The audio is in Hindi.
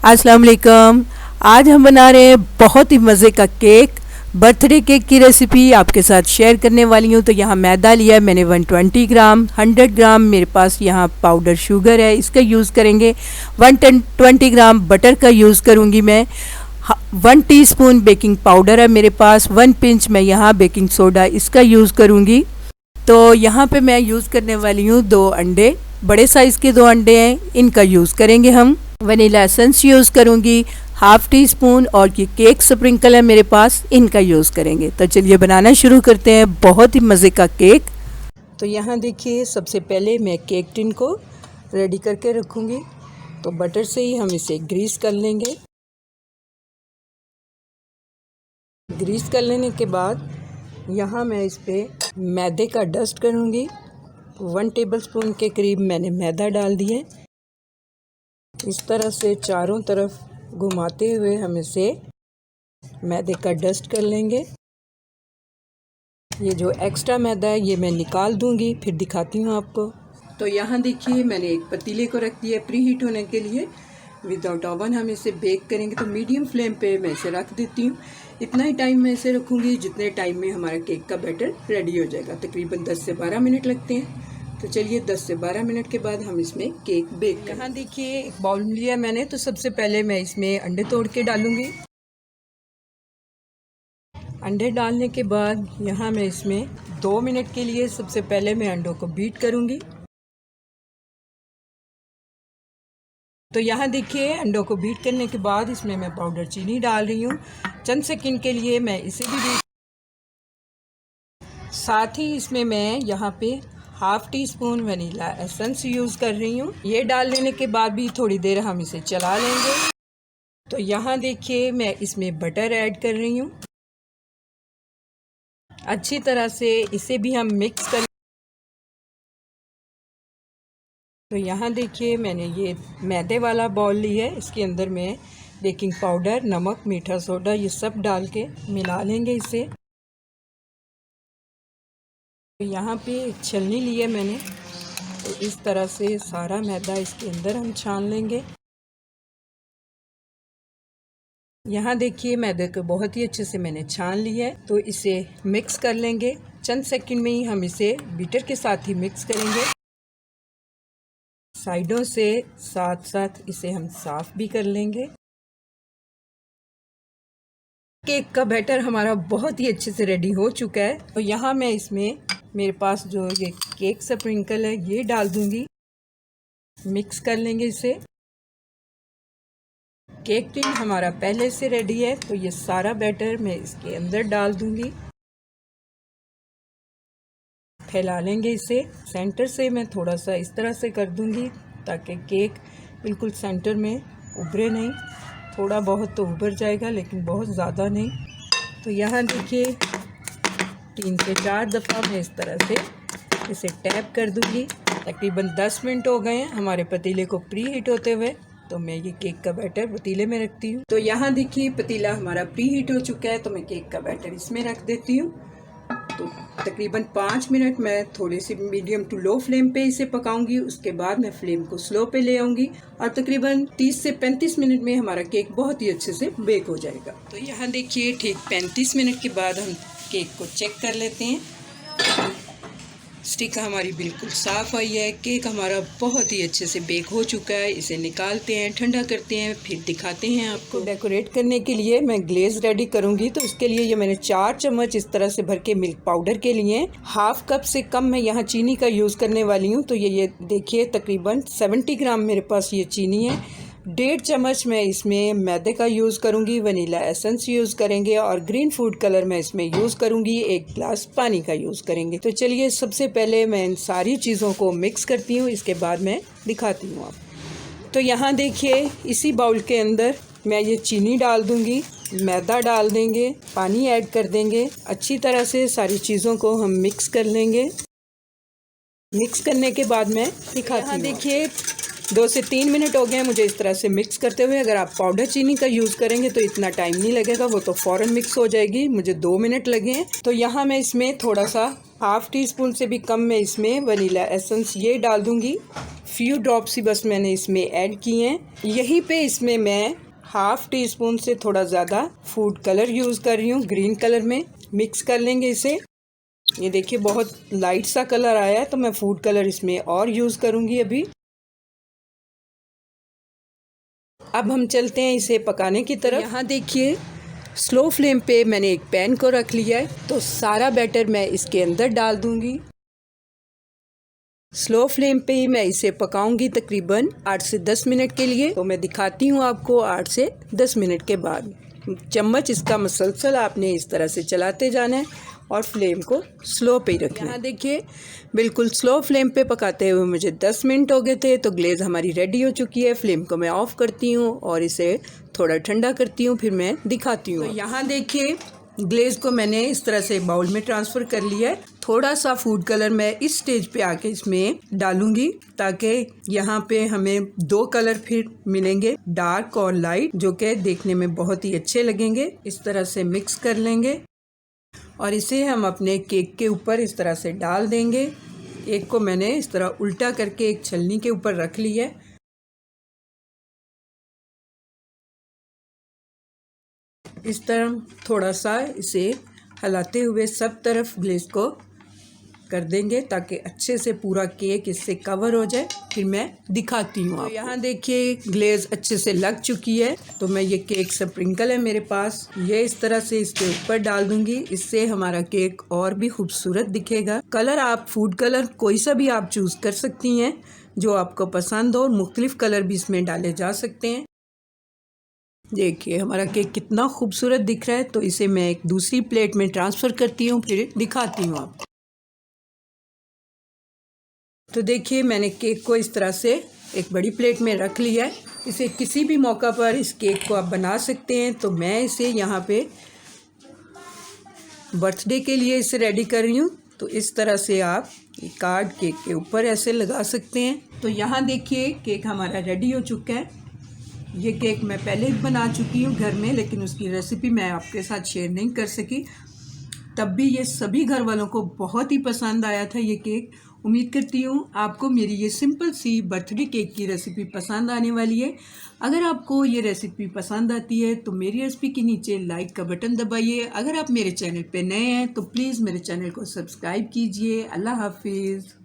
अस्सलाम वालेकुम। आज हम बना रहे हैं बहुत ही मज़े का केक। बर्थडे केक की रेसिपी आपके साथ शेयर करने वाली हूँ। तो यहाँ मैदा लिया है मैंने 120 ग्राम। 100 ग्राम मेरे पास यहाँ पाउडर शुगर है, इसका यूज़ करेंगे। 120 ग्राम बटर का यूज़ करूँगी मैं। 1 टीस्पून बेकिंग पाउडर है मेरे पास। 1 पिंच मैं यहाँ बेकिंग सोडा इसका यूज़ करूँगी। तो यहाँ पे मैं यूज़ करने वाली हूँ 2 अंडे, बड़े साइज़ के 2 अंडे हैं, इनका यूज़ करेंगे हम। वनीला एसेंस यूज़ करूँगी 1/2 टीस्पून, और ये केक स्प्रिंकल है मेरे पास, इनका यूज़ करेंगे। तो चलिए बनाना शुरू करते हैं बहुत ही मज़े का केक। तो यहाँ देखिए, सबसे पहले मैं केक टिन को रेडी करके रखूँगी। तो बटर से ही हम इसे ग्रीस कर लेंगे। ग्रीस कर लेने के बाद यहाँ मैं इस पर मैदे का डस्ट करूँगी। 1 टेबलस्पून के करीब मैंने मैदा डाल दिया। इस तरह से चारों तरफ घुमाते हुए हम इसे मैदे का डस्ट कर लेंगे। ये जो एक्स्ट्रा मैदा है ये मैं निकाल दूंगी, फिर दिखाती हूँ आपको। तो यहाँ देखिए, मैंने एक पतीले को रख दिया प्री हीट होने के लिए। विदाउट ओवन हम इसे बेक करेंगे, तो मीडियम फ्लेम पे मैं इसे रख देती हूँ। इतना ही टाइम मैं इसे रखूँगी जितने टाइम में हमारा केक का बैटर रेडी हो जाएगा। तकरीबन 10 से 12 मिनट लगते हैं। तो चलिए 10 से 12 मिनट के बाद हम इसमें केक बेक करें। यहाँ देखिए, एक बाउल लिया मैंने। तो सबसे पहले मैं इसमें अंडे तोड़ के डालूंगी। अंडे डालने के बाद यहाँ मैं इसमें 2 मिनट के लिए सबसे पहले मैं अंडों को बीट करूंगी। तो यहाँ देखिए, अंडों को बीट करने के बाद इसमें मैं पाउडर चीनी डाल रही हूँ। चंद सेकंड के लिए मैं इसे भी बीट, साथ ही इसमें मैं यहाँ पे 1/2 टीस्पून वनीला एसेंस यूज़ कर रही हूँ। ये डाल लेने के बाद भी थोड़ी देर हम इसे चला लेंगे। तो यहाँ देखिए, मैं इसमें बटर ऐड कर रही हूँ। अच्छी तरह से इसे भी हम मिक्स कर। तो यहाँ देखिए, मैंने ये मैदे वाला बाउल लिया है। इसके अंदर मैं बेकिंग पाउडर, नमक, मीठा सोडा ये सब डाल के मिला लेंगे इसे। तो यहाँ पे एक छलनी ली है मैंने। तो इस तरह से सारा मैदा इसके अंदर हम छान लेंगे। यहाँ देखिए, मैदे को बहुत ही अच्छे से मैंने छान लिया है। तो इसे मिक्स कर लेंगे। चंद सेकंड में ही हम इसे बीटर के साथ ही मिक्स करेंगे। साइडों से साथ साथ इसे हम साफ भी कर लेंगे। केक का बैटर हमारा बहुत ही अच्छे से रेडी हो चुका है। तो यहाँ मैं इसमें मेरे पास जो ये केक स्प्रिंकल है ये डाल दूंगी। मिक्स कर लेंगे इसे। केक टिन हमारा पहले से रेडी है। तो ये सारा बैटर मैं इसके अंदर डाल दूंगी। फैला लेंगे इसे। सेंटर से मैं थोड़ा सा इस तरह से कर दूंगी ताकि केक बिल्कुल सेंटर में उभरे नहीं। थोड़ा बहुत तो उभर जाएगा, लेकिन बहुत ज़्यादा नहीं। तो यहाँ देखिए, 3 से 4 दफ़ा मैं इस तरह से इसे टैप कर दूंगी। तकरीबन 10 मिनट हो गए हैं हमारे पतीले को प्री हीट होते हुए। तो मैं ये केक का बैटर पतीले में रखती हूँ। तो यहाँ देखिए, पतीला हमारा प्री हीट हो चुका है। तो मैं केक का बैटर इसमें रख देती हूँ। तो तकरीबन 5 मिनट मैं थोड़ी सी मीडियम टू लो फ्लेम पे इसे पकाऊंगी। उसके बाद मैं फ्लेम को स्लो पे ले आऊंगी और तकरीबन 30 से 35 मिनट में हमारा केक बहुत ही अच्छे से बेक हो जाएगा। तो यहाँ देखिए, ठीक 35 मिनट के बाद हम केक को चेक कर लेते हैं। स्टिक हमारी बिल्कुल साफ़ आई है। केक हमारा बहुत ही अच्छे से बेक हो चुका है। इसे निकालते हैं, ठंडा करते हैं, फिर दिखाते हैं आपको। डेकोरेट करने के लिए मैं ग्लेज रेडी करूंगी। तो इसके लिए ये मैंने 4 चम्मच इस तरह से भर के मिल्क पाउडर के लिए 1/2 कप से कम मैं यहाँ चीनी का यूज़ करने वाली हूँ। तो ये देखिए, तकरीबन 70 ग्राम मेरे पास ये चीनी है। 1.5 चम्मच मैं इसमें मैदे का यूज़ करूँगी। वनीला एसेंस यूज़ करेंगे और ग्रीन फूड कलर मैं इसमें यूज़ करूँगी। 1 गिलास पानी का यूज़ करेंगे। तो चलिए, सबसे पहले मैं इन सारी चीज़ों को मिक्स करती हूँ, इसके बाद मैं दिखाती हूँ आप। तो यहाँ देखिए, इसी बाउल के अंदर मैं ये चीनी डाल दूँगी, मैदा डाल देंगे, पानी ऐड कर देंगे। अच्छी तरह से सारी चीज़ों को हम मिक्स कर लेंगे। मिक्स करने के बाद मैं दिखाती हूँ। देखिए, 2 से 3 मिनट हो गए हैं मुझे इस तरह से मिक्स करते हुए। अगर आप पाउडर चीनी का यूज़ करेंगे तो इतना टाइम नहीं लगेगा, वो तो फ़ौरन मिक्स हो जाएगी। मुझे 2 मिनट लगे हैं। तो यहाँ मैं इसमें थोड़ा सा हाफ़ टी स्पून से भी कम मैं इसमें वनीला एसेंस ये डाल दूँगी। फ्यू ड्रॉप्स ही बस मैंने इसमें ऐड किए हैं। यहीं पे इसमें मैं हाफ़ टी स्पून से थोड़ा ज़्यादा फूड कलर यूज़ कर रही हूँ, ग्रीन कलर में। मिक्स कर लेंगे इसे। ये देखिए बहुत लाइट सा कलर आया है, तो मैं फूड कलर इसमें और यूज़ करूँगी अभी। अब हम चलते हैं इसे पकाने की तरफ। यहाँ देखिए स्लो फ्लेम पे मैंने एक पैन को रख लिया है, तो सारा बैटर मैं इसके अंदर डाल दूँगी। स्लो फ्लेम पे ही मैं इसे पकाऊंगी तकरीबन 8 से 10 मिनट के लिए। तो मैं दिखाती हूँ आपको 8 से 10 मिनट के बाद। चम्मच इसका मसलसल आपने इस तरह से चलाते जाना है और फ्लेम को स्लो पे ही रखना है। यहाँ देखिए बिल्कुल स्लो फ्लेम पे पकाते हुए मुझे 10 मिनट हो गए थे, तो ग्लेज़ हमारी रेडी हो चुकी है। फ्लेम को मैं ऑफ़ करती हूँ और इसे थोड़ा ठंडा करती हूँ, फिर मैं दिखाती हूँ। तो यहाँ देखिए ग्लेज़ को मैंने इस तरह से बाउल में ट्रांसफ़र कर लिया है। थोड़ा सा फूड कलर मैं इस स्टेज पे आके इसमें डालूंगी, ताकि यहाँ पे हमें 2 कलर फिर मिलेंगे, डार्क और लाइट, जो कि देखने में बहुत ही अच्छे लगेंगे। इस तरह से मिक्स कर लेंगे और इसे हम अपने केक के ऊपर इस तरह से डाल देंगे। एक को मैंने इस तरह उल्टा करके एक छलनी के ऊपर रख लिया है। इस तरह थोड़ा सा इसे हिलाते हुए सब तरफ ग्लेज़ को कर देंगे, ताकि अच्छे से पूरा केक इससे कवर हो जाए। फिर मैं दिखाती हूँ। तो यहाँ देखिए ग्लेज़ अच्छे से लग चुकी है, तो मैं ये केक स्प्रिंकल है मेरे पास, ये इस तरह से इसके ऊपर डाल दूंगी। इससे हमारा केक और भी खूबसूरत दिखेगा। कलर आप फूड कलर कोई सा भी आप चूज़ कर सकती हैं जो आपको पसंद हो। मुख्तलिफ कलर भी इसमें डाले जा सकते हैं। देखिए हमारा केक कितना खूबसूरत दिख रहा है। तो इसे मैं एक दूसरी प्लेट में ट्रांसफ़र करती हूँ, फिर दिखाती हूँ आपको। तो देखिए मैंने केक को इस तरह से एक बड़ी प्लेट में रख लिया है। इसे किसी भी मौका पर इस केक को आप बना सकते हैं। तो मैं इसे यहाँ पे बर्थडे के लिए इसे रेडी कर रही हूँ। तो इस तरह से आप कार्ड केक के ऊपर ऐसे लगा सकते हैं। तो यहाँ देखिए केक हमारा रेडी हो चुका है। ये केक मैं पहले ही बना चुकी हूँ घर में, लेकिन उसकी रेसिपी मैं आपके साथ शेयर नहीं कर सकी। तब भी ये सभी घर वालों को बहुत ही पसंद आया था ये केक। उम्मीद करती हूँ आपको मेरी ये सिंपल सी बर्थडे केक की रेसिपी पसंद आने वाली है। अगर आपको ये रेसिपी पसंद आती है तो मेरी रेसिपी के नीचे लाइक का बटन दबाइए। अगर आप मेरे चैनल पे नए हैं तो प्लीज़ मेरे चैनल को सब्सक्राइब कीजिए। अल्लाह हाफिज़।